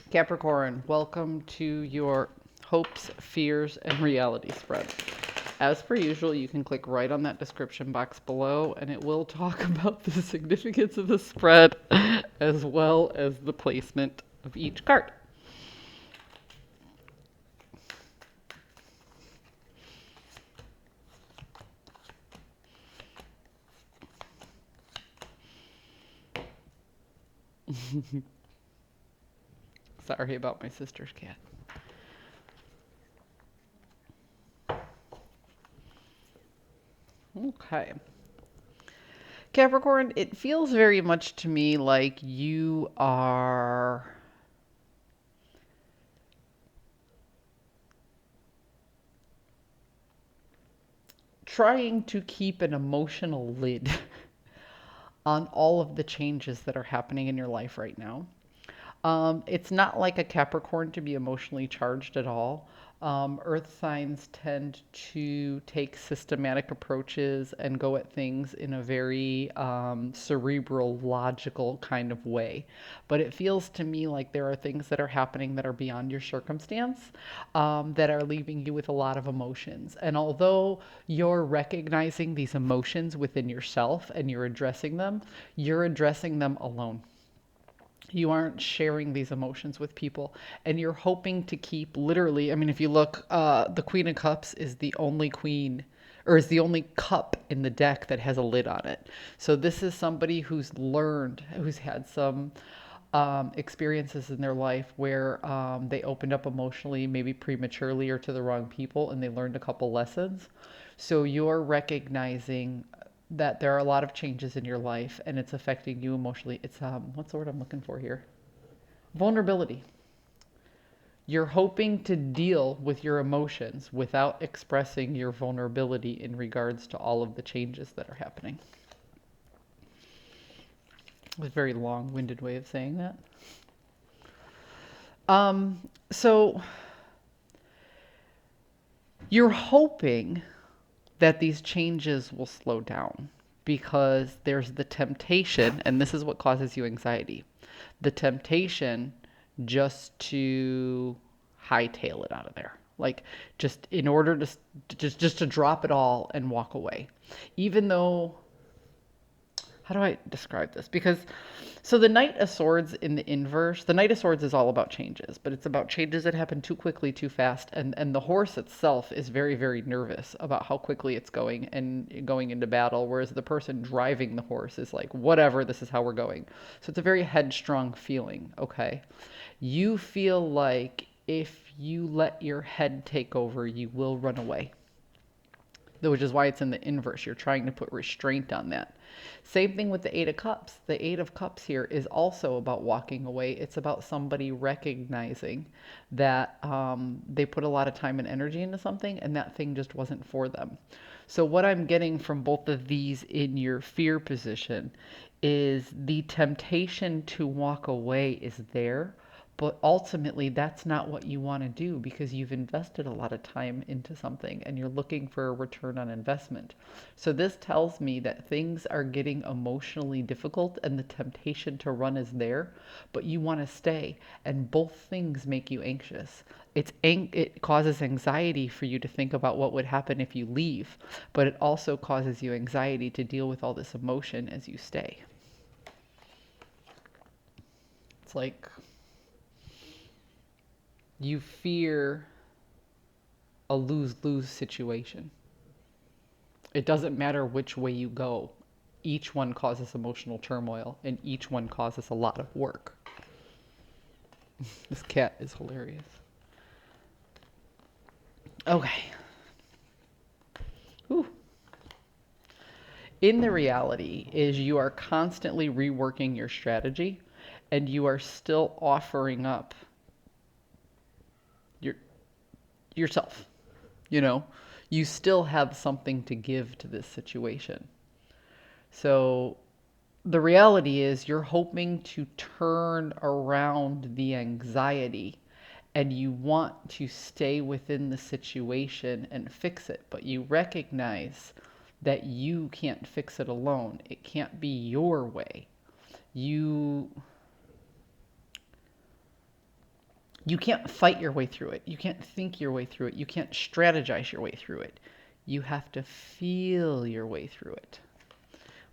Capricorn, welcome to your hopes, fears, and reality spread. As per usual, you can click right on that description box below and it will talk about the significance of the spread as well as the placement of each card. Sorry about my sister's cat. Okay. Capricorn, it feels very much to me like you are trying to keep an emotional lid on all of the changes that are happening in your life right now. It's not like a Capricorn to be emotionally charged at all. Earth signs tend to take systematic approaches and go at things in a very cerebral, logical kind of way. But it feels to me like there are things that are happening that are beyond your circumstance, that are leaving you with a lot of emotions. And although you're recognizing these emotions within yourself and you're addressing them alone. You aren't sharing these emotions with people, and you're hoping to keep, literally, I mean, if you look, the Queen of Cups is the only queen, or is the only cup in the deck that has a lid on it. So this is somebody who's had some experiences in their life where they opened up emotionally, maybe prematurely or to the wrong people, and they learned a couple lessons. So you're recognizing that there are a lot of changes in your life and it's affecting you emotionally. It's what's the word I'm looking for here? Vulnerability. You're hoping to deal with your emotions without expressing your vulnerability in regards to all of the changes that are happening. It's a very long-winded way of saying that. So you're hoping that these changes will slow down because there's the temptation, and this is what causes you anxiety, the temptation just to hightail it out of there. Like just in order to just to drop it all and walk away. Even though, how do I describe this? Because so the Knight of Swords in the inverse, the Knight of Swords is all about changes, but it's about changes that happen too quickly, too fast, and the horse itself is very, very nervous about how quickly it's going and going into battle, whereas the person driving the horse is like, whatever, this is how we're going. So it's a very headstrong feeling, okay? You feel like if you let your head take over, you will run away, which is why it's in the inverse. You're trying to put restraint on that. Same thing with the Eight of Cups. The Eight of Cups here is also about walking away. It's about somebody recognizing that they put a lot of time and energy into something and that thing just wasn't for them. So, what I'm getting from both of these in your fear position is the temptation to walk away is there, but ultimately, that's not what you want to do because you've invested a lot of time into something and you're looking for a return on investment. So, this tells me that things are getting emotionally difficult and the temptation to run is there, but you want to stay. And both things make you anxious. It causes anxiety for you to think about what would happen if you leave, but it also causes you anxiety to deal with all this emotion as you stay. It's like you fear a lose-lose situation. It doesn't matter which way you go. Each one causes emotional turmoil and each one causes a lot of work. This cat is hilarious. Okay. Whew. In the reality is you are constantly reworking your strategy and you are still offering up your yourself. You know, you still have something to give to this situation. So the reality is you're hoping to turn around the anxiety and you want to stay within the situation and fix it, but you recognize that you can't fix it alone. It can't be your way. You You can't fight your way through it. You can't think your way through it. You can't strategize your way through it. You have to feel your way through it,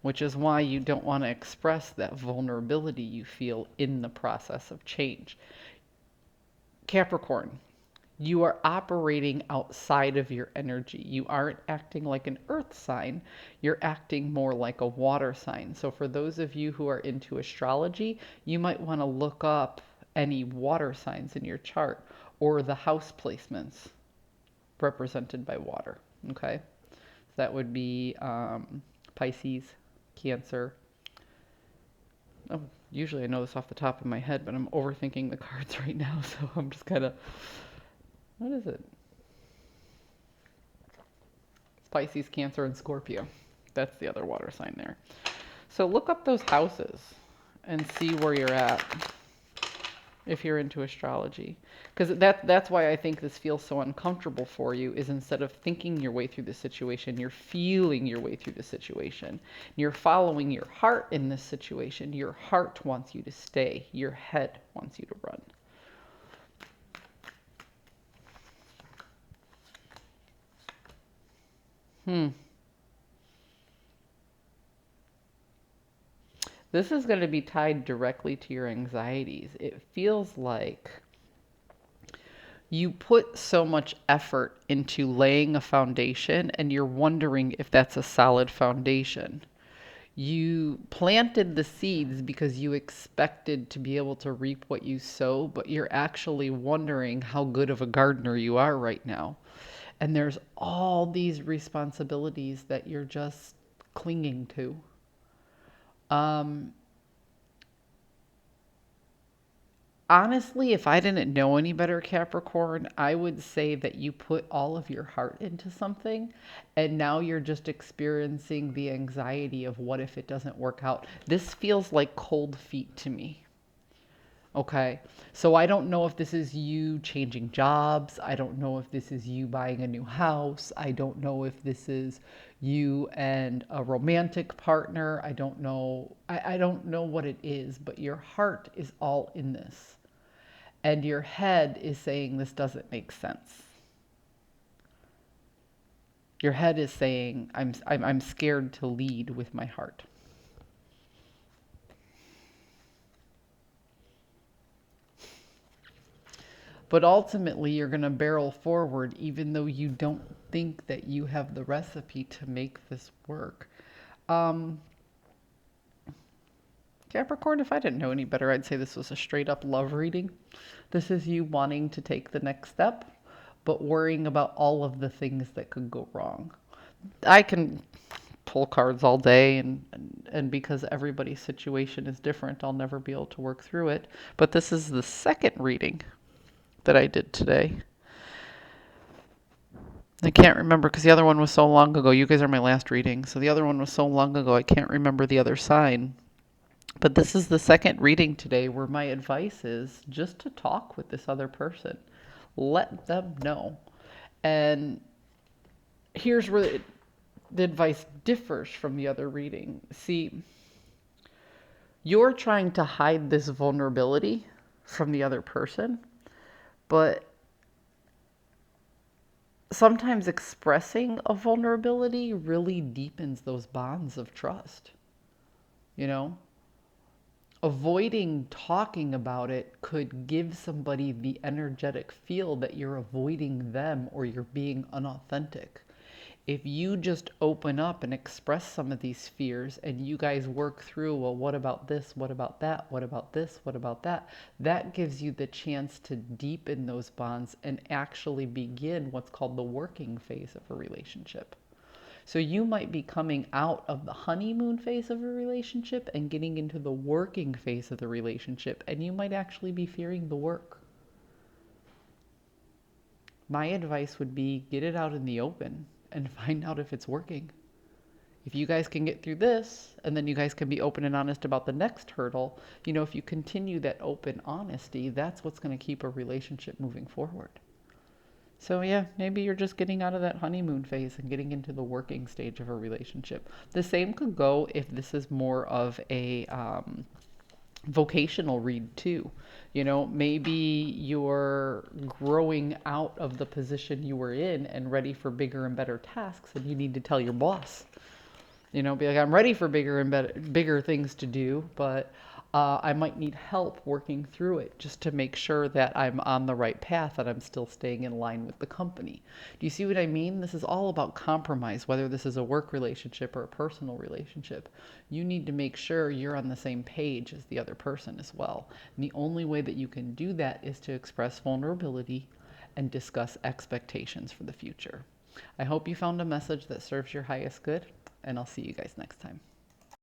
which is why you don't want to express that vulnerability you feel in the process of change. Capricorn, you are operating outside of your energy. You aren't acting like an earth sign. You're acting more like a water sign. So for those of you who are into astrology, you might want to look up any water signs in your chart or the house placements represented by water. Okay? So that would be Pisces, Cancer. Oh, usually I know this off the top of my head, but I'm overthinking the cards right now, so I'm just kind of, what is it? It's Pisces, Cancer, and Scorpio. That's the other water sign there. So look up those houses and see where you're at if you're into astrology. Because that's why I think this feels so uncomfortable for you, is instead of thinking your way through the situation, you're feeling your way through the situation. You're following your heart in this situation. Your heart wants you to stay. Your head wants you to run. This is going to be tied directly to your anxieties. It feels like you put so much effort into laying a foundation and you're wondering if that's a solid foundation. You planted the seeds because you expected to be able to reap what you sow, but you're actually wondering how good of a gardener you are right now. And there's all these responsibilities that you're just clinging to. Um, Honestly, if I didn't know any better, Capricorn, I would say that you put all of your heart into something and now you're just experiencing the anxiety of what if it doesn't work out. This feels like cold feet to me. Okay. So I don't know if this is you changing jobs. I don't know if this is you buying a new house. I don't know if this is you and a romantic partner. I don't know. I don't know what it is, but your heart is all in this. And your head is saying this doesn't make sense. Your head is saying I'm scared to lead with my heart. But ultimately, you're going to barrel forward even though you don't think that you have the recipe to make this work. Um, Capricorn, if I didn't know any better, I'd say this was a straight up love reading. This is you wanting to take the next step, but worrying about all of the things that could go wrong. I can pull cards all day, and because everybody's situation is different, I'll never be able to work through it. But this is the second reading that I did today. I can't remember because the other one was so long ago. You guys are my last reading. So the other one was so long ago, I can't remember the other sign. But this is the second reading today where my advice is just to talk with this other person. Let them know. And here's where the advice differs from the other reading. See, you're trying to hide this vulnerability from the other person, but sometimes expressing a vulnerability really deepens those bonds of trust. You know, avoiding talking about it could give somebody the energetic feel that you're avoiding them or you're being unauthentic. If you just open up and express some of these fears and you guys work through, well, what about this? What about that? What about this? What about that? That gives you the chance to deepen those bonds and actually begin what's called the working phase of a relationship. So you might be coming out of the honeymoon phase of a relationship and getting into the working phase of the relationship, and you might actually be fearing the work. My advice would be get it out in the open and find out if it's working. If you guys can get through this, and then you guys can be open and honest about the next hurdle, you know, if you continue that open honesty, that's what's going to keep a relationship moving forward. So yeah, maybe you're just getting out of that honeymoon phase and getting into the working stage of a relationship. The same could go if this is more of a vocational read too. You know, maybe you're growing out of the position you were in and ready for bigger and better tasks, and you need to tell your boss, you know, be like, I'm ready for bigger and better, bigger things to do, but I might need help working through it just to make sure that I'm on the right path and I'm still staying in line with the company. Do you see what I mean? This is all about compromise, whether this is a work relationship or a personal relationship. You need to make sure you're on the same page as the other person as well. And the only way that you can do that is to express vulnerability and discuss expectations for the future. I hope you found a message that serves your highest good, and I'll see you guys next time.